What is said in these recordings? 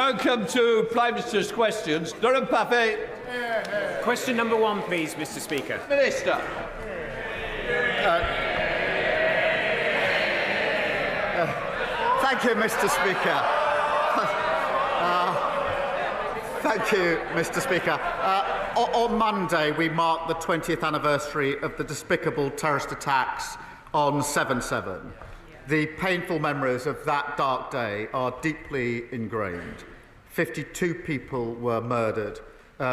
now come to Prime Minister's questions. Durham Paffy. Question number 1, please, Mr. Speaker. Minister. Thank you, Mr. Speaker. Thank you, Mr. Speaker. On Monday, we marked the 20th anniversary of the despicable terrorist attacks on 7/7. The painful memories of that dark day are deeply ingrained. 52 people were murdered,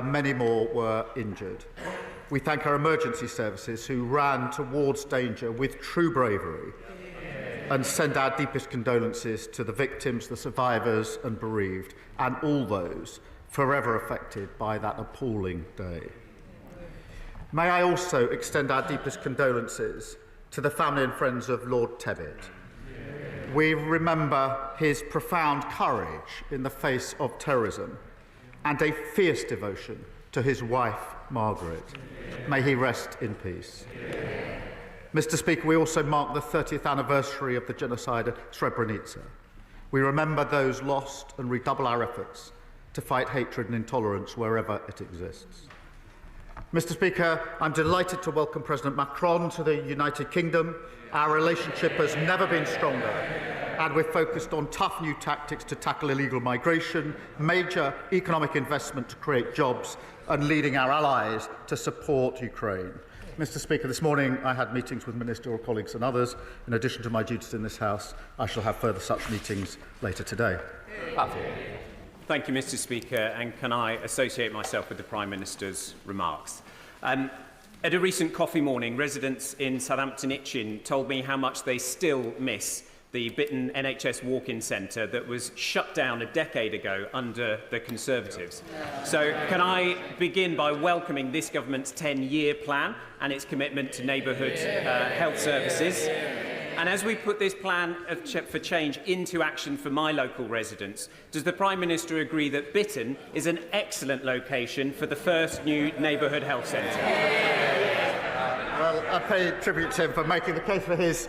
many more were injured. We thank our emergency services who ran towards danger with true bravery and send our deepest condolences to the victims, the survivors and bereaved, and all those forever affected by that appalling day. May I also extend our deepest condolences to the family and friends of Lord Tebbit. We remember his profound courage in the face of terrorism and a fierce devotion to his wife, Margaret. May he rest in peace. Mr. Speaker, we also mark the 30th anniversary of the genocide at Srebrenica. We remember those lost and redouble our efforts to fight hatred and intolerance wherever it exists. Mr. Speaker, I'm delighted to welcome President Macron to the United Kingdom. Our relationship has never been stronger, and we're focused on tough new tactics to tackle illegal migration, major economic investment to create jobs, and leading our allies to support Ukraine. Mr. Speaker, this morning I had meetings with ministerial colleagues and others. In addition to my duties in this House, I shall have further such meetings later today. Thank you, Mr. Speaker, and can I associate myself with the Prime Minister's remarks? At a recent coffee morning, residents in Southampton Itchen told me how much they still miss the Bitton NHS walk-in centre that was shut down a decade ago under the Conservatives. So can I begin by welcoming this government's 10-year plan and its commitment to neighbourhood health services. And as we put this plan for change into action for my local residents, does the Prime Minister agree that Bitton is an excellent location for the first new neighbourhood health centre? Well, I pay tribute to him for making the case for his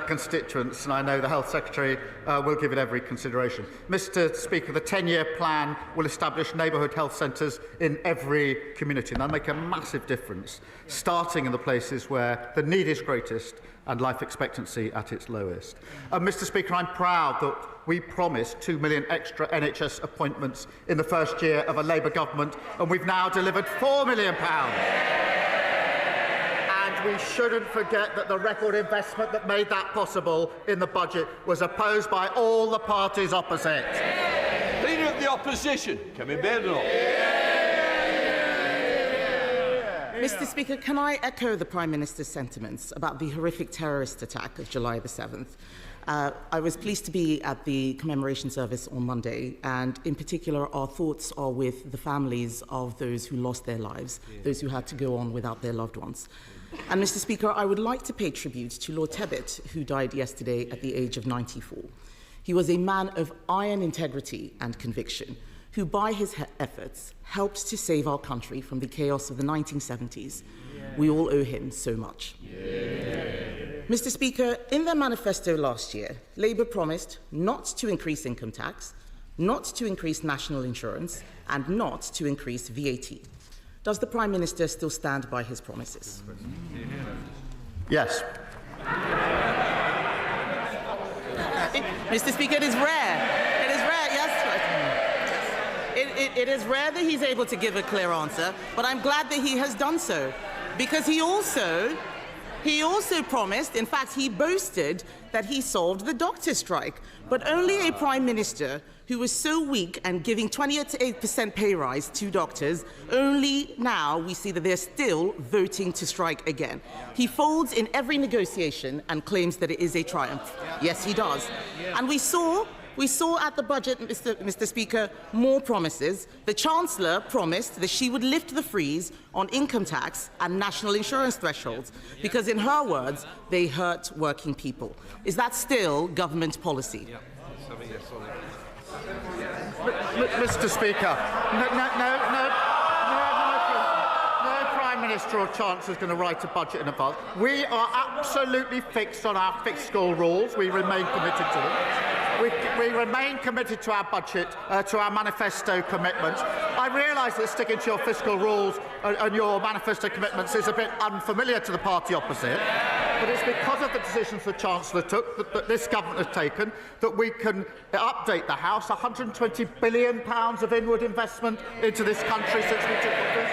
constituents, and I know the Health Secretary will give it every consideration. Mr. Speaker, the 10-year plan will establish neighbourhood health centres in every community, and that'll make a massive difference, starting in the places where the need is greatest and life expectancy at its lowest. Mr. Speaker, I'm proud that we promised 2 million extra NHS appointments in the first year of a Labour government, and we've now delivered £4 million. We shouldn't forget that the record investment that made that possible in the budget was opposed by all the parties opposite. Leader of the Opposition, Kemi Badenoch. Mr. Speaker, can I echo the Prime Minister's sentiments about the horrific terrorist attack of July the 7th? I was pleased to be at the commemoration service on Monday, and in particular our thoughts are with the families of those who lost their lives, those who had to go on without their loved ones. And Mr. Speaker, I would like to pay tribute to Lord Tebbit, who died yesterday at the age of 94. He was a man of iron integrity and conviction, who by his efforts helped to save our country from the chaos of the 1970s. We all owe him so much. Mr. Speaker, in their manifesto last year, Labour promised not to increase income tax, not to increase national insurance, and not to increase VAT. Does the Prime Minister still stand by his promises? Yes. Mr. Speaker, it is rare. It is rare, yes. It is rare that he's able to give a clear answer, but I'm glad that he has done so, because he also promised, in fact, he boasted that he solved the doctor strike, but only a Prime Minister who was so weak and giving 28% pay rise to doctors, only now we see that they're still voting to strike again. He folds in every negotiation and claims that it is a triumph. Yes, he does. And we saw at the budget, Mr. Speaker, more promises. The Chancellor promised that she would lift the freeze on income tax and national insurance thresholds, because in her words, they hurt working people. Is that still government policy? Mr. Speaker, no Prime Minister or Chancellor is going to write a budget in advance. We are absolutely fixed on our fiscal rules. We remain committed to them. We remain committed to our budget, to our manifesto commitments. I realise that sticking to your fiscal rules and your manifesto commitments is a bit unfamiliar to the party opposite, but it's because of the decisions the Chancellor took, that this government has taken, that we can update the House. £120 billion of inward investment into this country since we took office.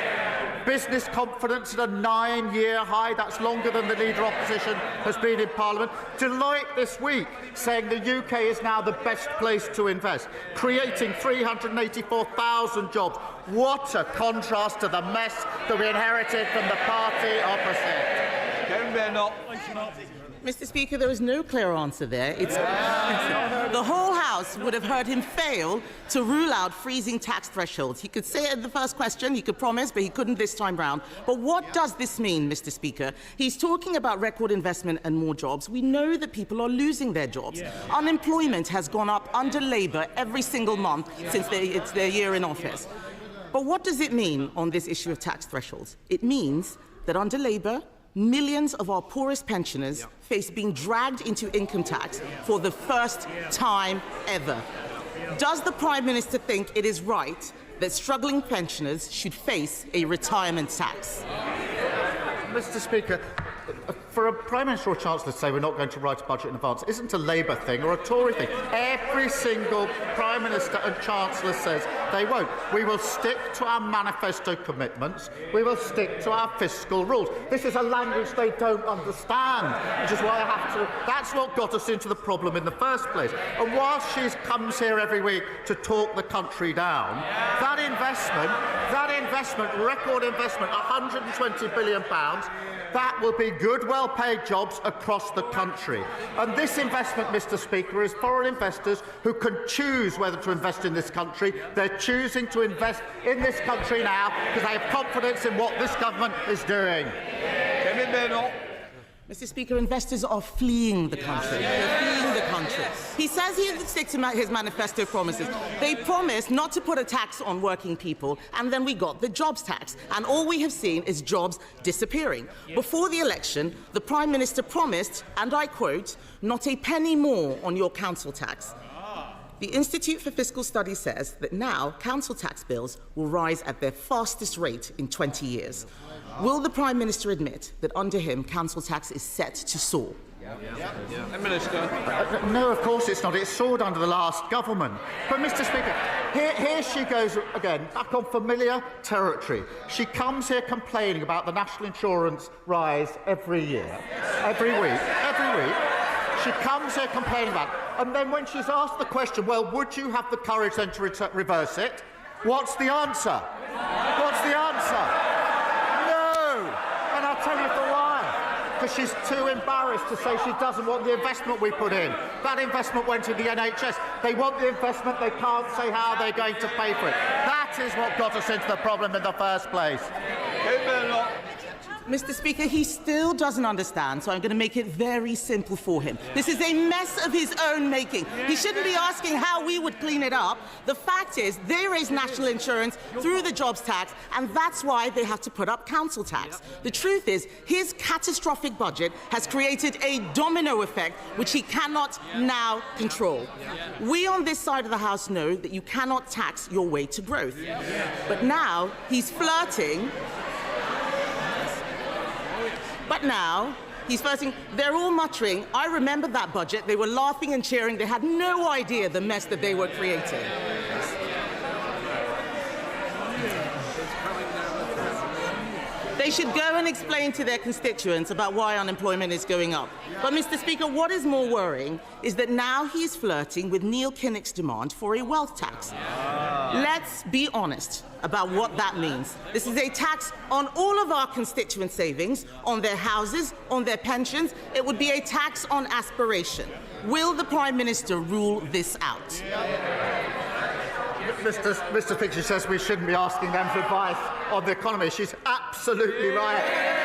Business confidence at a 9-year high. That's longer than the Leader Opposition has been in Parliament. Deloitte this week saying the UK is now the best place to invest, creating 384,000 jobs. What a contrast to the mess that we inherited from the party opposite. Kemi Badenoch. Mr. Speaker, there is no clear answer there. The whole House would have heard him fail to rule out freezing tax thresholds. He could say it in the first question, he could promise, but he couldn't this time round. But what does this mean, Mr. Speaker? He's talking about record investment and more jobs. We know that people are losing their jobs. Unemployment has gone up under Labour every single month since it's their year in office. But what does it mean on this issue of tax thresholds? It means that under Labour, millions of our poorest pensioners face being dragged into income tax for the first time ever. Does the Prime Minister think it is right that struggling pensioners should face a retirement tax? Mr. Speaker, for a Prime Minister or Chancellor to say we're not going to write a budget in advance isn't a Labour thing or a Tory thing. Every single Prime Minister and Chancellor says they won't. We will stick to our manifesto commitments. We will stick to our fiscal rules. This is a language they don't understand, which is why I have to... That's what got us into the problem in the first place. And whilst she comes here every week to talk the country down, that investment, record investment, £120 billion, that will be good, well-paid jobs across the country. And this investment, Mr. Speaker, is foreign investors who can choose whether to invest in this country. They're choosing to invest in this country now because they have confidence in what this government is doing. Kemi Badenoch. Mr. Speaker, investors are fleeing the country. They're fleeing the country. He says he sticks to his manifesto promises. They promised not to put a tax on working people, and then we got the jobs tax. And all we have seen is jobs disappearing. Before the election, the Prime Minister promised, and I quote, "not a penny more on your council tax." The Institute for Fiscal Studies says that now council tax bills will rise at their fastest rate in 20 years. Will the Prime Minister admit that under him council tax is set to soar? Minister. No, of course it's not. It soared under the last government. But, Mr. Speaker, here she goes again, back on familiar territory. She comes here complaining about the national insurance rise every year, every week. She comes here complaining about it. And then when she's asked the question, well, would you have the courage then to reverse it? What's the answer? What's the answer? No! And I'll tell you for why. Because she's too embarrassed to say she doesn't want the investment we put in. That investment went to the NHS. They want the investment, they can't say how they're going to pay for it. That is what got us into the problem in the first place. Mr. Speaker, he still doesn't understand, so I'm going to make it very simple for him. This is a mess of his own making. He shouldn't be asking how we would clean it up. The fact is, they raise national insurance through the jobs tax, and that's why they have to put up council tax. The truth is, his catastrophic budget has created a domino effect which he cannot now control. We on this side of the House know that you cannot tax your way to growth. But now he's flirting. They're all muttering, I remember that budget, they were laughing and cheering, they had no idea the mess that they were creating. They should go and explain to their constituents about why unemployment is going up. But, Mr. Speaker, what is more worrying is that now he's flirting with Neil Kinnock's demand for a wealth tax. Let's be honest about what that means. This is a tax on all of our constituent savings, on their houses, on their pensions. It would be a tax on aspiration. Will the Prime Minister rule this out? Mr. Fiscal says we shouldn't be asking them for advice on the economy. She's absolutely right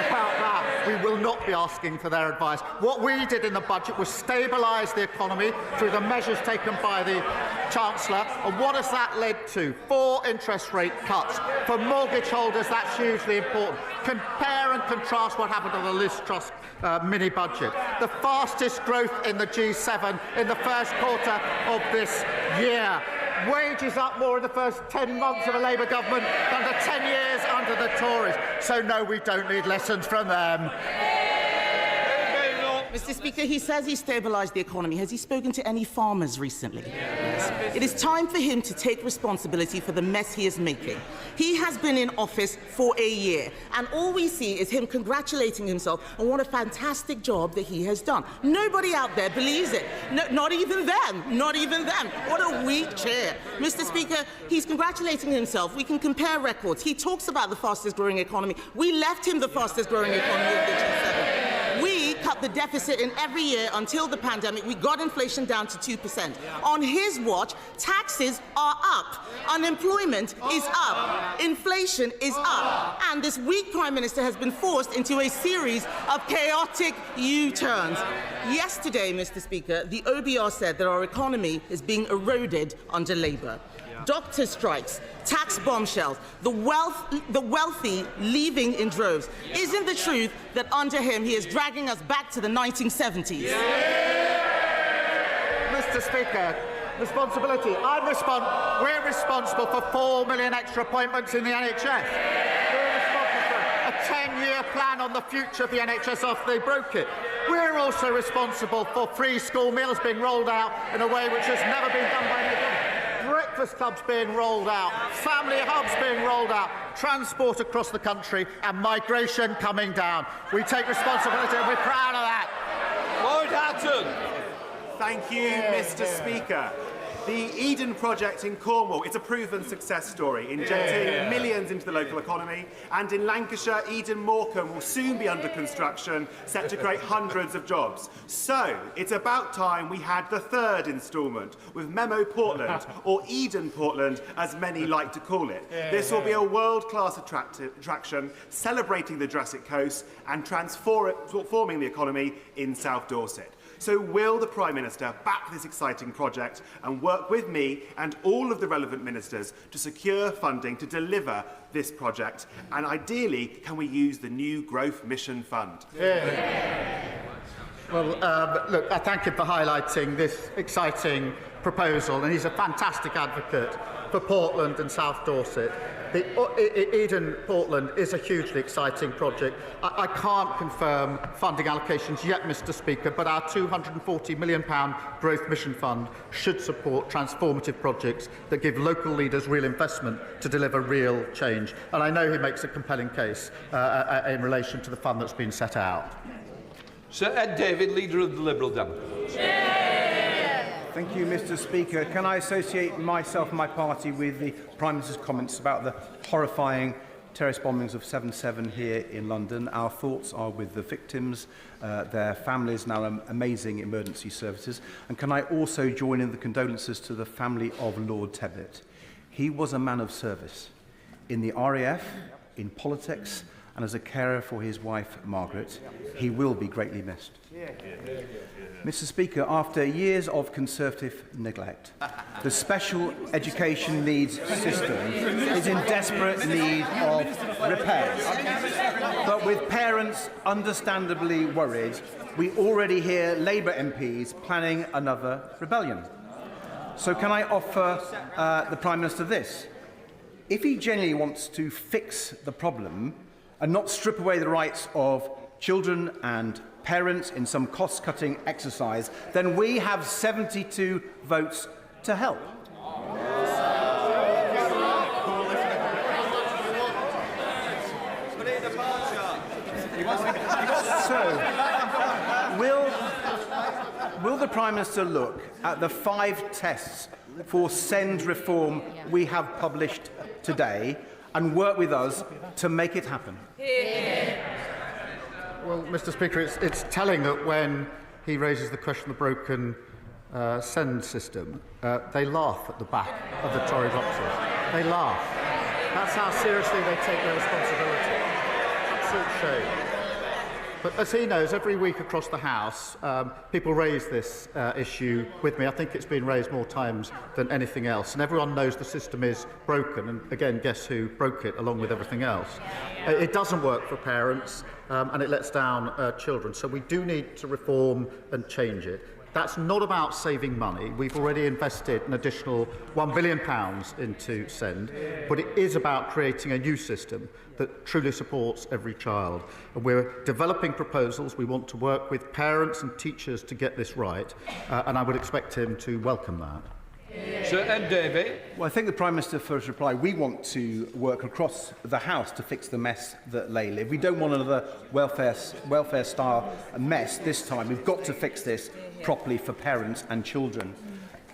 about that. We will not be asking for their advice. What we did in the budget was stabilise the economy through the measures taken by the Chancellor, and what has that led to? 4 interest rate cuts. For mortgage holders, that's hugely important. Compare and contrast what happened to the Liz Truss mini-budget. The fastest growth in the G7 in the first quarter of this year. Wages up more in the first 10 months of a Labour government than the 10 years under the Tories. So no, we don't need lessons from them. Mr. Speaker, he says he stabilised the economy. Has he spoken to any farmers recently? Yes. It is time for him to take responsibility for the mess he is making. He has been in office for a year, and all we see is him congratulating himself on what a fantastic job that he has done. Nobody out there believes it. No, not even them. Not even them. What a weak chair. Mr. Speaker, he's congratulating himself. We can compare records. He talks about the fastest growing economy. We left him the fastest growing economy of the G7. We cut the deficit in every year until the pandemic. We got inflation down to 2%. On his watch, taxes are up. Unemployment is up. Inflation is up. And this weak Prime Minister has been forced into a series of chaotic U-turns. Yesterday, Mr. Speaker, the OBR said that our economy is being eroded under Labour. Doctor strikes, tax bombshells, the wealthy leaving in droves. Isn't the truth that under him he is dragging us back to the 1970s? Yeah. Mr. Speaker, responsibility. We're responsible for 4 million extra appointments in the NHS. We're responsible for a 10-year plan on the future of the NHS after they broke it. We're also responsible for free school meals being rolled out in a way which has never been done by any government. Breakfast clubs being rolled out, family hubs being rolled out, transport across the country, and migration coming down. We take responsibility and we're proud of that. Lord Hatton. Thank you, Mr. Speaker. The Eden project in Cornwall is a proven success story, injecting millions into the local economy, and in Lancashire, Eden Morecambe will soon be under construction, set to create hundreds of jobs. So, it's about time we had the 3rd instalment with Memo Portland, or Eden Portland, as many like to call it. This will be a world-class attraction, celebrating the Jurassic Coast and transforming the economy in South Dorset. So will the Prime Minister back this exciting project and work with me and all of the relevant ministers to secure funding to deliver this project? And ideally, can we use the new Growth Mission Fund? Well, look, I thank him for highlighting this exciting proposal, and he's a fantastic advocate for Portland and South Dorset. The Eden Portland is a hugely exciting project. I can't confirm funding allocations yet, Mr. Speaker, but our £240 million Growth Mission Fund should support transformative projects that give local leaders real investment to deliver real change. And I know he makes a compelling case in relation to the fund that's been set out. Sir Ed David, Leader of the Liberal Democrats. Thank you, Mr. Speaker. Can I associate myself and my party with the Prime Minister's comments about the horrifying terrorist bombings of 7/7 here in London? Our thoughts are with the victims, their families, and our amazing emergency services. And can I also join in the condolences to the family of Lord Tebbit? He was a man of service in the RAF, in politics, and as a carer for his wife, Margaret. He will be greatly missed. Mr. Speaker, after years of Conservative neglect, the special education needs system is in desperate need of repairs. But with parents understandably worried, we already hear Labour MPs planning another rebellion. So can I offer the Prime Minister this? If he genuinely wants to fix the problem and not strip away the rights of children and parents in some cost-cutting exercise, then we have 72 votes to help. So, will the Prime Minister look at the 5 tests for SEND reform we have published today and work with us to make it happen? Well, Mr. Speaker, it's telling that when he raises the question of the broken SEND system, they laugh at the back of the Tory boxes. They laugh. That's how seriously they take their responsibility. Absolute shame. But as he knows, every week across the House, people raise this issue with me. I think it's been raised more times than anything else. And everyone knows the system is broken. And again, guess who broke it along with everything else? It doesn't work for parents and it lets down children. So we do need to reform and change it. That's not about saving money. We've already invested an additional £1 billion into SEND, but it is about creating a new system that truly supports every child. And we're developing proposals. We want to work with parents and teachers to get this right, and I would expect him to welcome that. Sir David. Well, I thank the Prime Minister for his reply. We want to work across the House to fix the mess that lay live. We don't want another welfare-style mess this time. We've got to fix this properly for parents and children.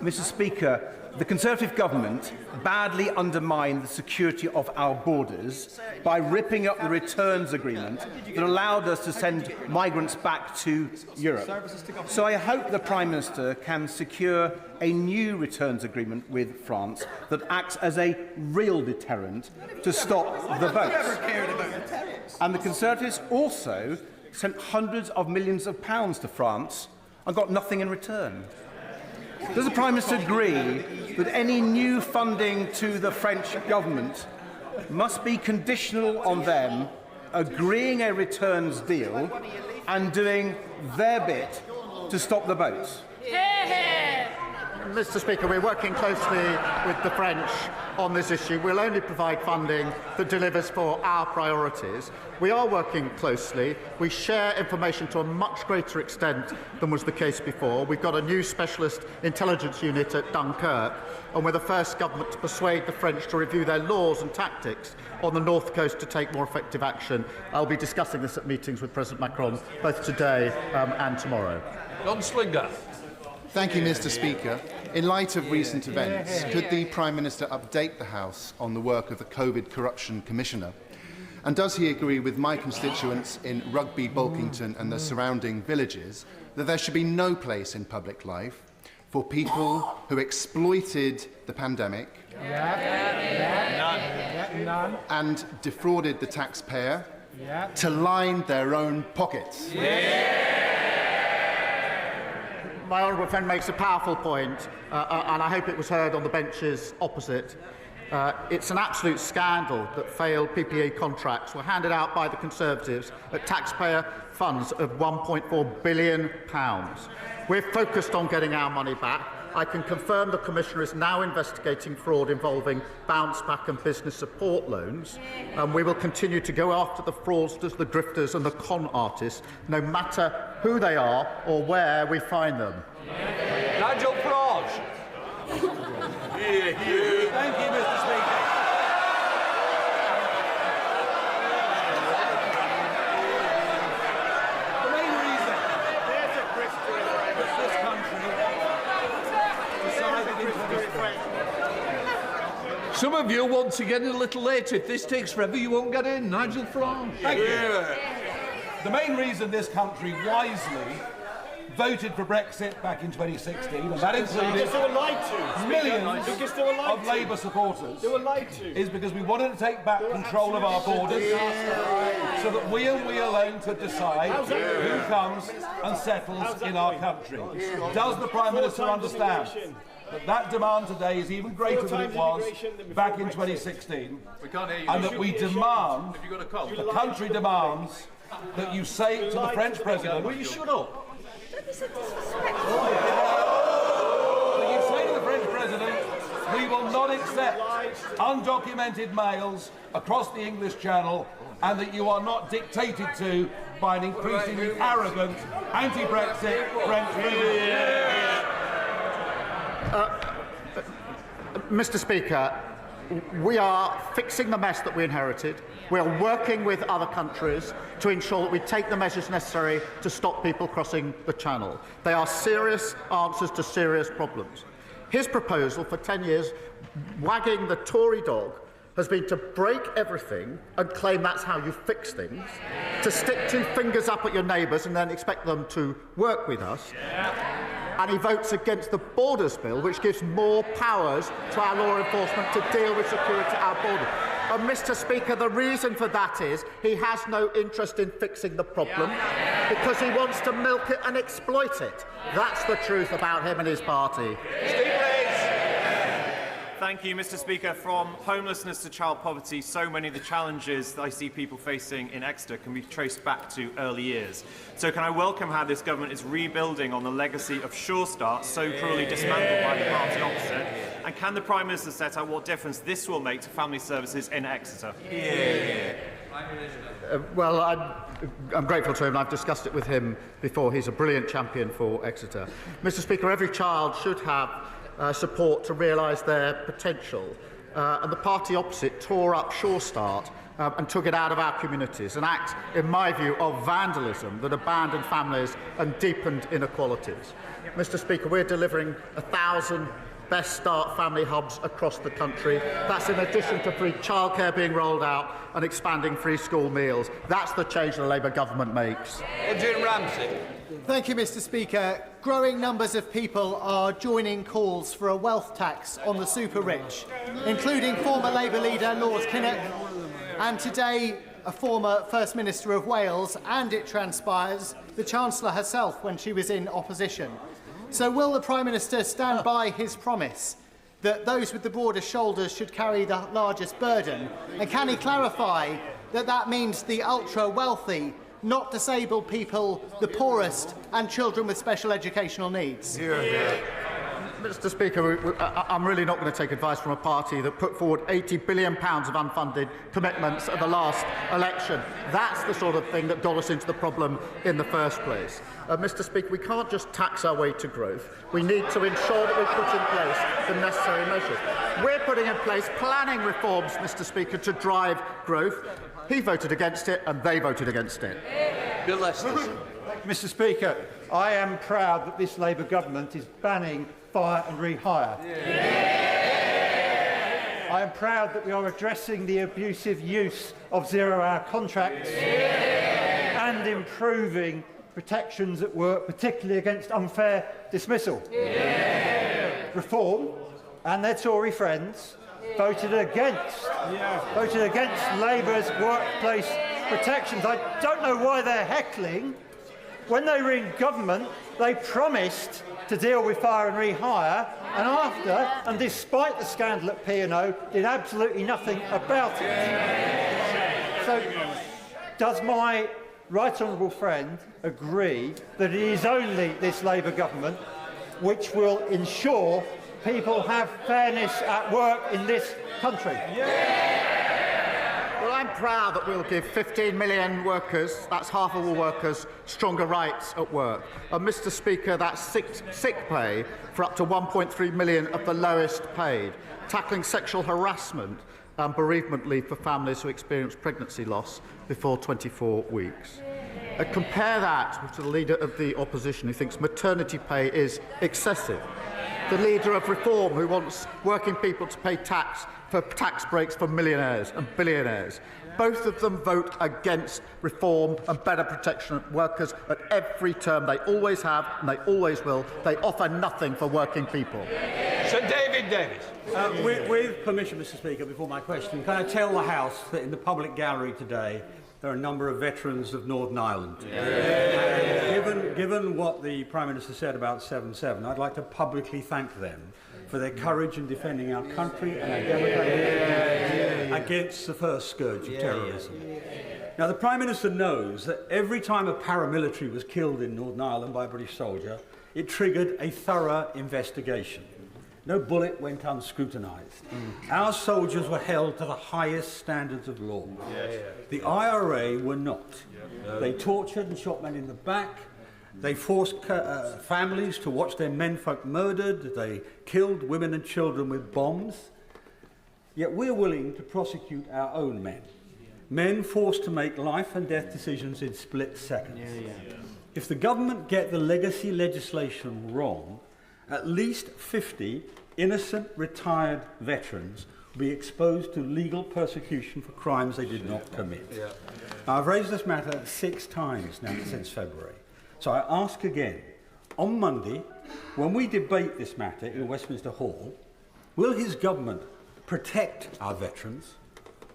Mr. Speaker, the Conservative government badly undermined the security of our borders by ripping up the returns agreement that allowed us to send migrants back to Europe. So I hope the Prime Minister can secure a new returns agreement with France that acts as a real deterrent to stop the votes. And the Conservatives also sent hundreds of millions of pounds to France and got nothing in return. Does the Prime Minister agree that any new funding to the French government must be conditional on them agreeing a returns deal and doing their bit to stop the boats? Mr. Speaker, we're working closely with the French on this issue. We'll only provide funding that delivers for our priorities. We are working closely. We share information to a much greater extent than was the case before. We've got a new specialist intelligence unit at Dunkirk, and we're the first government to persuade the French to review their laws and tactics on the North Coast to take more effective action. I'll be discussing this at meetings with President Macron both today and tomorrow. John Slinger. Thank you, Mr. Speaker. In light of recent events, could the Prime Minister update the House on the work of the COVID Corruption Commissioner? And does he agree with my constituents in Rugby, Bulkington and the surrounding villages that there should be no place in public life for people who exploited the pandemic and defrauded the taxpayer to line their own pockets? My honourable friend makes a powerful point, and I hope it was heard on the benches opposite. It's an absolute scandal that failed PPE contracts were handed out by the Conservatives at taxpayer funds of £1.4 billion. We're focused on getting our money back. I can confirm the Commissioner is now investigating fraud involving bounce back and business support loans, and we will continue to go after the fraudsters, the drifters and the con artists, no matter who they are or where we find them. Nigel Farage. Thank you, Mr. Speaker. The main reason that this country decided into this way. Some of you want to get in a little later. If this takes forever, you won't get in. Nigel Farage. Thank you. The main reason this country wisely voted for Brexit back in 2016, and that included millions of Labour supporters, is because we wanted to take back control of our borders so that we and we alone could decide who comes and settles in our country. Does the Prime Minister understand that demand today is even greater than it was back in 2016, and that we demand, the country demands, that you say to the French President, will you shut up? That you say to the French President, we will not accept undocumented males across the English Channel, and that you are not dictated to by an increasingly arrogant, anti-Brexit French President. Mr. Speaker, we are fixing the mess that we inherited. We are working with other countries to ensure that we take the measures necessary to stop people crossing the Channel. They are serious answers to serious problems. His proposal for 10 years, wagging the Tory dog, has been to break everything and claim that's how you fix things, to stick two fingers up at your neighbours and then expect them to work with us. And he votes against the Borders Bill, which gives more powers to our law enforcement to deal with security at our borders. And Mr. Speaker, the reason for that is he has no interest in fixing the problem because he wants to milk it and exploit it. That's the truth about him and his party. Thank you, Mr. Speaker. From homelessness to child poverty, so many of the challenges that I see people facing in Exeter can be traced back to early years. So can I welcome how this government is rebuilding on the legacy of Sure Start, so cruelly dismantled by the party opposite? And can the Prime Minister set out what difference this will make to family services in Exeter? Well, I'm grateful to him, and I've discussed it with him before. He's a brilliant champion for Exeter. Mr. Speaker, every child should have support to realise their potential. And the party opposite tore up Sure Start and took it out of our communities, an act, in my view, of vandalism that abandoned families and deepened inequalities. Mr. Speaker, we're delivering 1,000 Best Start family hubs across the country. That's in addition to free childcare being rolled out and expanding free school meals. That's the change the Labour government makes. Jim Ramsey. Thank you, Mr. Speaker. Growing numbers of people are joining calls for a wealth tax on the super-rich, including former Labour leader Lord Kinnock and today a former First Minister of Wales, and it transpires the Chancellor herself when she was in opposition. So will the Prime Minister stand by his promise that those with the broadest shoulders should carry the largest burden? And can he clarify that that means the ultra-wealthy, not disabled people, the poorest, and children with special educational needs? Mr. Speaker, I'm really not going to take advice from a party that put forward £80 billion of unfunded commitments at the last election. That's the sort of thing that got us into the problem in the first place. Mr. Speaker, we can't just tax our way to growth. We need to ensure that we put in place the necessary measures. We're putting in place planning reforms, Mr. Speaker, to drive growth. He voted against it and they voted against it. Bill Estes. Mr. Speaker, I am proud that this Labour government is banning fire and rehire. I am proud that we are addressing the abusive use of zero-hour contracts and improving protections at work, particularly against unfair dismissal. Reform and their Tory friends voted against Labour's workplace protections. I don't know why they're heckling. When they were in government, they promised to deal with fire and rehire, and after, and despite the scandal at P&O, did absolutely nothing about it. So, does my right honourable friend agree that it is only this Labour government which will ensure people have fairness at work in this country? Well, I'm proud that we'll give 15 million workers, that's half of all workers, stronger rights at work. And Mr. Speaker, that's sick pay for up to 1.3 million of the lowest paid, tackling sexual harassment and bereavement leave for families who experience pregnancy loss before 24 weeks. Compare that to the Leader of the Opposition who thinks maternity pay is excessive. The Leader of Reform who wants working people to pay tax for tax breaks for millionaires and billionaires. Both of them vote against reform and better protection of workers at every term. They always have and they always will. They offer nothing for working people. Sir David Davis. With permission, Mr. Speaker, before my question, can I tell the House that in the public gallery today there are a number of veterans of Northern Ireland. Given what the Prime Minister said about 7/7, I'd like to publicly thank them for their courage in defending our country and our democracy against the first scourge of terrorism. Now, the Prime Minister knows that every time a paramilitary was killed in Northern Ireland by a British soldier, it triggered a thorough investigation. No bullet went unscrutinised. Our soldiers were held to the highest standards of law. The IRA were not. They tortured and shot men in the back. They forced families to watch their menfolk murdered. They killed women and children with bombs. Yet we're willing to prosecute our own men. Men forced to make life and death decisions in split seconds. If the government get the legacy legislation wrong, at least 50 innocent retired veterans will be exposed to legal persecution for crimes they did not commit. Now, I've raised this matter 6 times now since February. So I ask again, on Monday, when we debate this matter in Westminster Hall, will his government protect our veterans,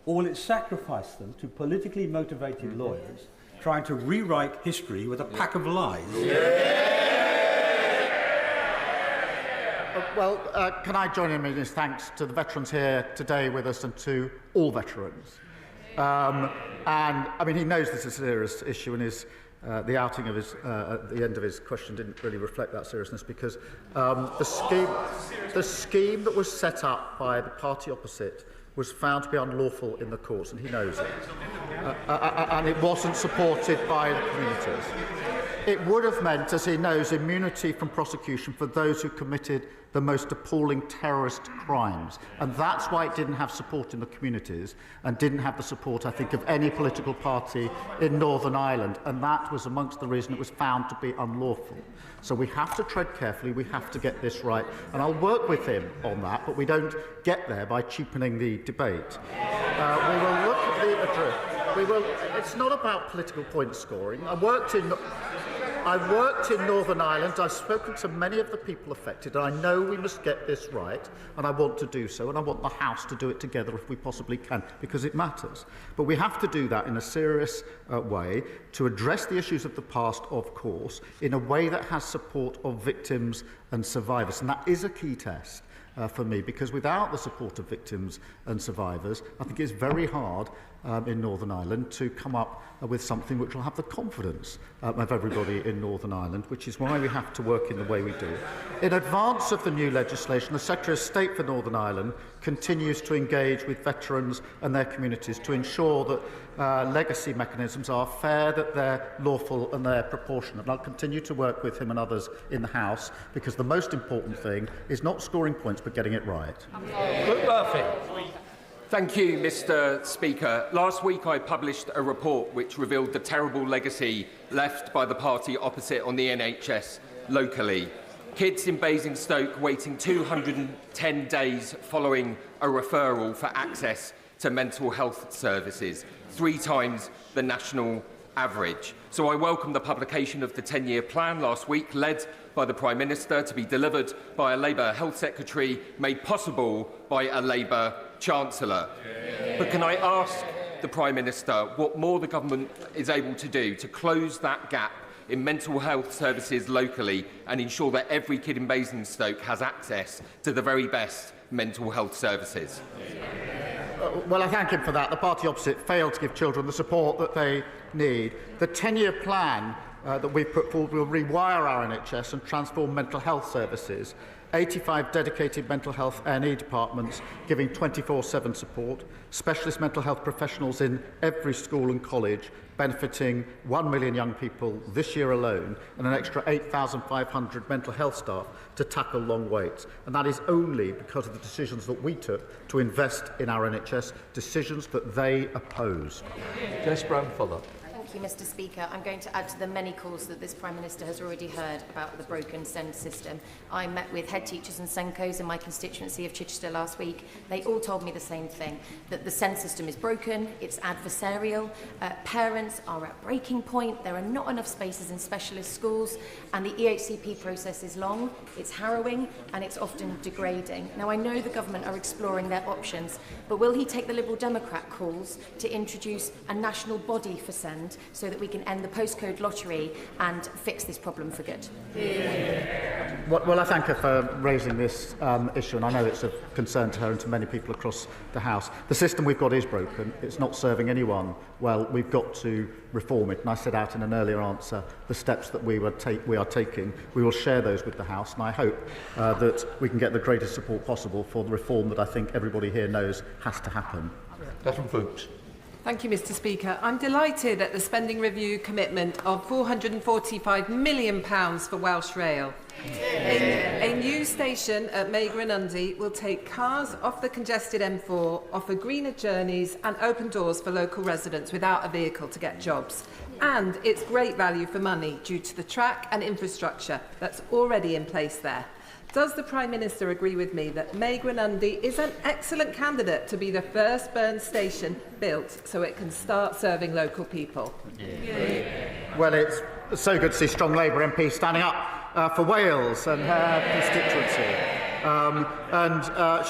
or will it sacrifice them to politically motivated lawyers trying to rewrite history with a pack of lies? Can I join in his thanks to the veterans here today with us and to all veterans? He knows this is a serious issue, and the outing of his at the end of his question didn't really reflect that seriousness, because the scheme that was set up by the party opposite was found to be unlawful in the courts, and he knows it. And it wasn't supported by the communities. It would have meant, as he knows, immunity from prosecution for those who committed the most appalling terrorist crimes. And that's why it didn't have support in the communities and didn't have the support, I think, of any political party in Northern Ireland. And that was amongst the reason it was found to be unlawful. So we have to tread carefully. We have to get this right. And I'll work with him on that, but we don't get there by cheapening the debate. We will look at the address. It's not about political point scoring. I worked in Northern Ireland. I've spoken to many of the people affected, and I know we must get this right, and I want to do so, and I want the House to do it together if we possibly can, because it matters. But we have to do that in a serious way, to address the issues of the past, of course, in a way that has support of victims and survivors. And that is a key test for me, because without the support of victims and survivors, I think it's very hard in Northern Ireland to come up with something which will have the confidence of everybody in Northern Ireland, which is why we have to work in the way we do. In advance of the new legislation, the Secretary of State for Northern Ireland continues to engage with veterans and their communities to ensure that legacy mechanisms are fair, that they're lawful and they're proportionate. And I'll continue to work with him and others in the House, because the most important thing is not scoring points but getting it right. Luke Murphy. Thank you, Mr. Speaker. Last week I published a report which revealed the terrible legacy left by the party opposite on the NHS locally. Kids in Basingstoke waiting 210 days following a referral for access to mental health services, 3 times the national average. So I welcome the publication of the 10-year plan last week, led by the Prime Minister, to be delivered by a Labour Health Secretary, made possible by a Labour Chancellor. But can I ask the Prime Minister what more the government is able to do to close that gap in mental health services locally and ensure that every kid in Basingstoke has access to the very best mental health services? Well, I thank him for that. The party opposite failed to give children the support that they need. The 10-year plan that we've put forward will rewire our NHS and transform mental health services. 85 dedicated mental health A&E departments giving 24/7 support, specialist mental health professionals in every school and college, benefiting 1 million young people this year alone, and an extra 8,500 mental health staff to tackle long waits. And that is only because of the decisions that we took to invest in our NHS, decisions that they opposed. Jess Brown-Fuller. Thank you, Mr. Speaker. I'm going to add to the many calls that this Prime Minister has already heard about the broken SEND system. I met with head teachers and SENCOs in my constituency of Chichester last week. They all told me the same thing, that the SEND system is broken, it's adversarial, parents are at breaking point, there are not enough spaces in specialist schools, and the EHCP process is long, it's harrowing, and it's often degrading. Now, I know the government are exploring their options, but will he take the Liberal Democrat calls to introduce a national body for SEND so that we can end the postcode lottery and fix this problem for good? Well, I thank her for raising this issue, and I know it's of concern to her and to many people across the House. The system we've got is broken. It's not serving anyone well. We've got to reform it, and I set out in an earlier answer the steps that we are taking. We will share those with the House, and I hope that we can get the greatest support possible for the reform that I think everybody here knows has to happen. Catherine Fuchs. Thank you, Mr. Speaker. I'm delighted at the spending review commitment of £445 million for Welsh Rail. A new station at Meigren-Undy will take cars off the congested M4, offer greener journeys and open doors for local residents without a vehicle to get jobs. And it's great value for money due to the track and infrastructure that's already in place there. Does the Prime Minister agree with me that Meigren-Undy is an excellent candidate to be the first Burn station built so it can start serving local people? Well, it's so good to see strong Labour MPs standing up for Wales and her constituency.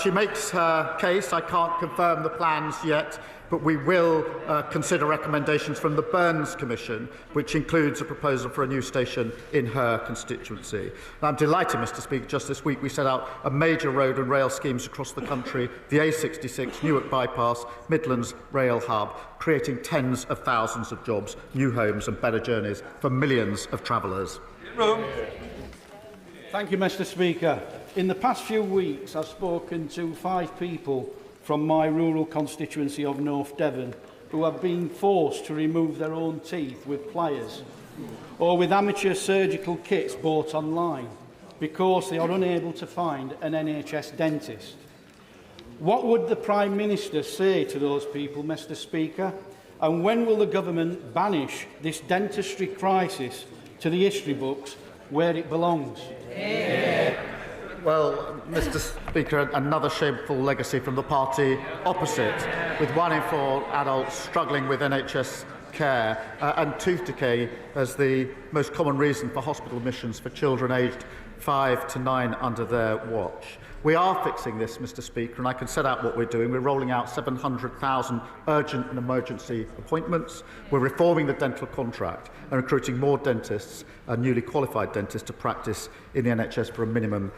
She makes her case. I can't confirm the plans yet, but we will consider recommendations from the Burns Commission, which includes a proposal for a new station in her constituency. And I'm delighted, Mr. Speaker, just this week we set out a major road and rail schemes across the country, the A66, Newark Bypass, Midlands Rail Hub, creating tens of thousands of jobs, new homes and better journeys for millions of travellers. Thank you, Mr. Speaker. In the past few weeks, I've spoken to 5 people from my rural constituency of North Devon who have been forced to remove their own teeth with pliers or with amateur surgical kits bought online because they are unable to find an NHS dentist. What would the Prime Minister say to those people, Mr. Speaker? And when will the government banish this dentistry crisis to the history books where it belongs? Well, Mr. Speaker, another shameful legacy from the party opposite, with 1 in 4 adults struggling with NHS care and tooth decay as the most common reason for hospital admissions for children aged 5 to 9 under their watch. We are fixing this, Mr. Speaker, and I can set out what we're doing. We're rolling out 700,000 urgent and emergency appointments. We're reforming the dental contract and recruiting more dentists and newly qualified dentists to practice in the NHS for a minimum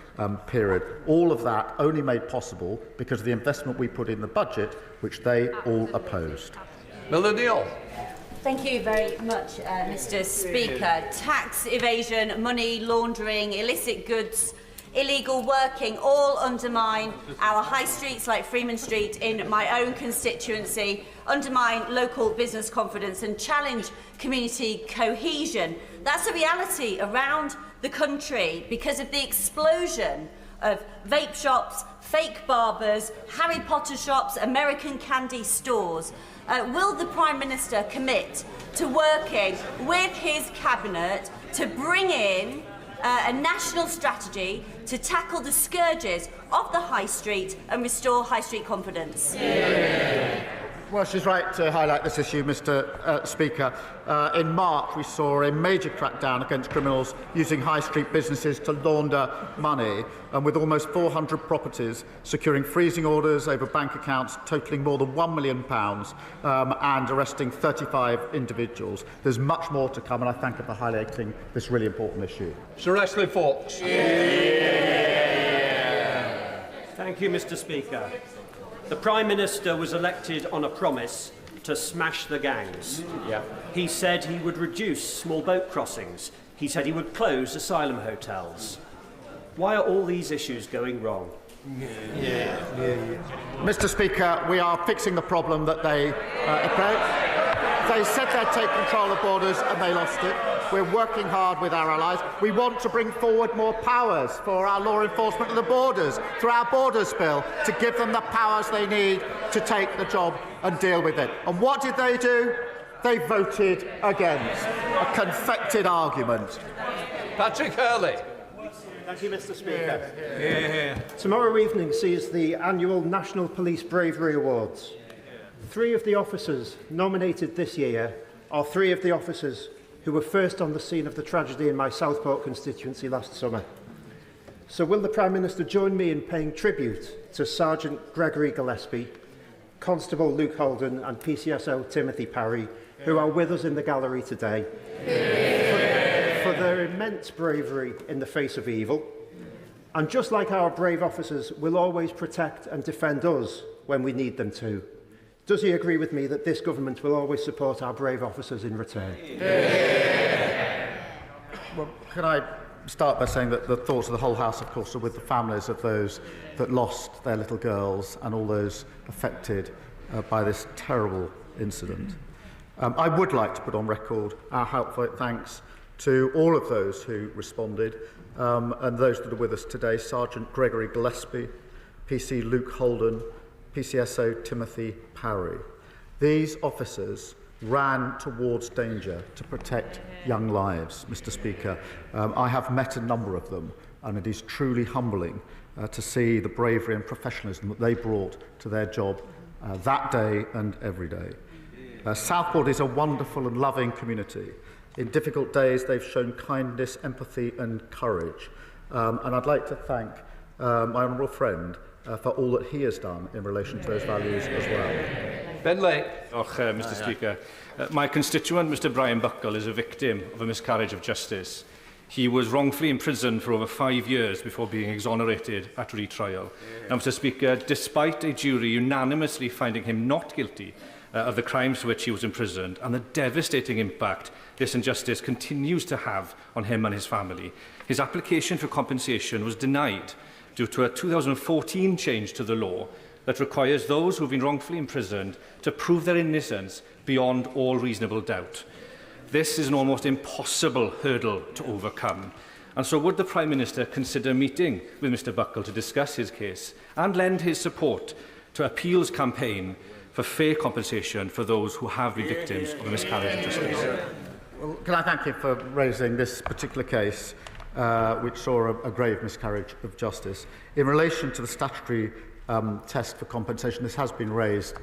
period. All of that only made possible because of the investment we put in the budget, which they all opposed. Millennial. Thank you very much, Mr. Speaker. Tax evasion, money laundering, illicit goods, illegal working all undermine our high streets like Freeman Street in my own constituency, undermine local business confidence and challenge community cohesion. That's a reality around the country because of the explosion of vape shops, fake barbers, Harry Potter shops, American candy stores. Will the Prime Minister commit to working with his cabinet to bring in a national strategy to tackle the scourges of the high street and restore high street confidence? Well, she's right to highlight this issue, Mr. Speaker. In March, we saw a major crackdown against criminals using high street businesses to launder money, and with almost 400 properties securing freezing orders over bank accounts totalling more than £1 million and arresting 35 individuals. There's much more to come, and I thank her for highlighting this really important issue. Sir Ashley Fox. Thank you, Mr. Speaker. The Prime Minister was elected on a promise to smash the gangs. He said he would reduce small boat crossings. He said he would close asylum hotels. Why are all these issues going wrong? Mr. Speaker, we are fixing the problem that they said they'd take control of borders and they lost it. We're working hard with our allies. We want to bring forward more powers for our law enforcement at the borders through our Borders Bill to give them the powers they need to take the job and deal with it. And what did they do? They voted against. A confected argument. Patrick Hurley. Thank you, Mr. Speaker. Tomorrow evening sees the annual National Police Bravery Awards. 3 of the officers nominated this year are 3 of the officers who were first on the scene of the tragedy in my Southport constituency last summer. So will the Prime Minister join me in paying tribute to Sergeant Gregory Gillespie, Constable Luke Holden and PCSO Timothy Parry, who are with us in the gallery today, for their immense bravery in the face of evil. And just like our brave officers will always protect and defend us when we need them to, does he agree with me that this government will always support our brave officers in return? Well, can I start by saying that the thoughts of the whole House, of course, are with the families of those that lost their little girls and all those affected by this terrible incident. I would like to put on record our heartfelt thanks to all of those who responded and those that are with us today: Sergeant Gregory Gillespie, PC Luke Holden, PCSO Timothy Parry. These officers ran towards danger to protect young lives, Mr. Speaker. I have met a number of them, and it is truly humbling to see the bravery and professionalism that they brought to their job that day and every day. Southport is a wonderful and loving community. In difficult days, they've shown kindness, empathy and courage. And I'd like to thank my honourable friend for all that he has done in relation to those values as well. Ben Lake. Mr Speaker. My constituent, Mr Brian Buckle, is a victim of a miscarriage of justice. He was wrongfully imprisoned for over 5 years before being exonerated at retrial. Now, Mr Speaker, despite a jury unanimously finding him not guilty of the crimes for which he was imprisoned and the devastating impact this injustice continues to have on him and his family, his application for compensation was denied due to a 2014 change to the law that requires those who have been wrongfully imprisoned to prove their innocence beyond all reasonable doubt. This is an almost impossible hurdle to overcome. And so would the Prime Minister consider meeting with Mr Buckle to discuss his case and lend his support to Appeal's campaign for fair compensation for those who have been victims of a miscarriage of justice? Well, can I thank you for raising this particular case, which saw a grave miscarriage of justice. In relation to the statutory test for compensation, this has been raised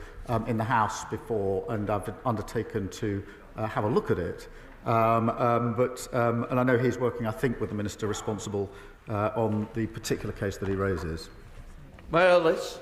in the House before, and I've undertaken to have a look at it. And I know he's working, I think, with the Minister responsible on the particular case that he raises. Well, let's...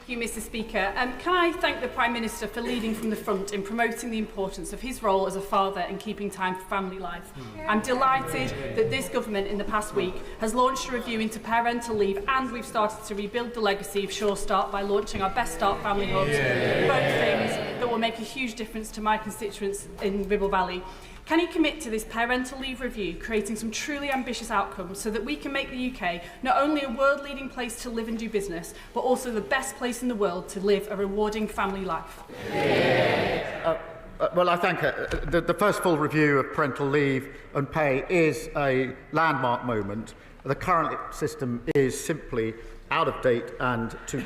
Thank you, Mr Speaker. Can I thank the Prime Minister for leading from the front in promoting the importance of his role as a father and keeping time for family life. I'm delighted that this government in the past week has launched a review into parental leave, and we've started to rebuild the legacy of Sure Start by launching our Best Start family hubs, both things that will make a huge difference to my constituents in Ribble Valley. Can he commit to this parental leave review, creating some truly ambitious outcomes so that we can make the UK not only a world-leading place to live and do business, but also the best place in the world to live a rewarding family life? Well, I think the first full review of parental leave and pay is a landmark moment. The current system is simply out of date and too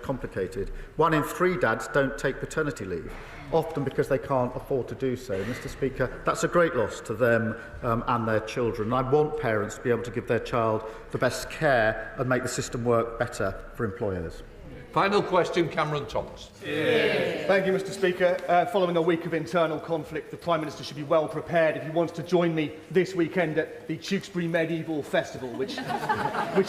complicated. 1 in 3 dads don't take paternity leave, often because they can't afford to do so. Mr Speaker, that's a great loss to them and their children. I want parents to be able to give their child the best care and make the system work better for employers. Final question, Cameron Thomas. Thank you, Mr Speaker. Following a week of internal conflict, the Prime Minister should be well prepared if he wants to join me this weekend at the Tewkesbury Medieval Festival, which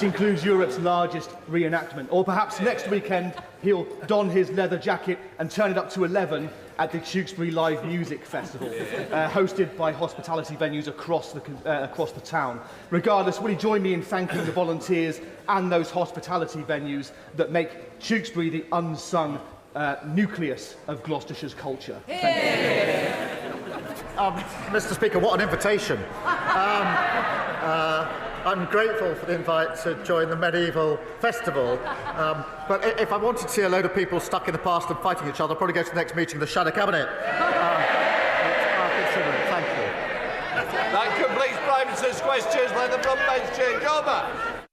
includes Europe's largest reenactment. Or perhaps next weekend he'll don his leather jacket and turn it up to 11 at the Tewkesbury Live Music Festival, hosted by hospitality venues across the town. Regardless, will he join me in thanking the volunteers and those hospitality venues that make Tewkesbury the unsung nucleus of Gloucestershire's culture? Thank you. Mr Speaker, what an invitation. I'm grateful for the invite to join the medieval festival. But if I wanted to see a load of people stuck in the past and fighting each other, I'd probably go to the next meeting of the Shadow Cabinet. I'll consider it. Thank you. That completes Prime Minister's questions. Let the front bench change over.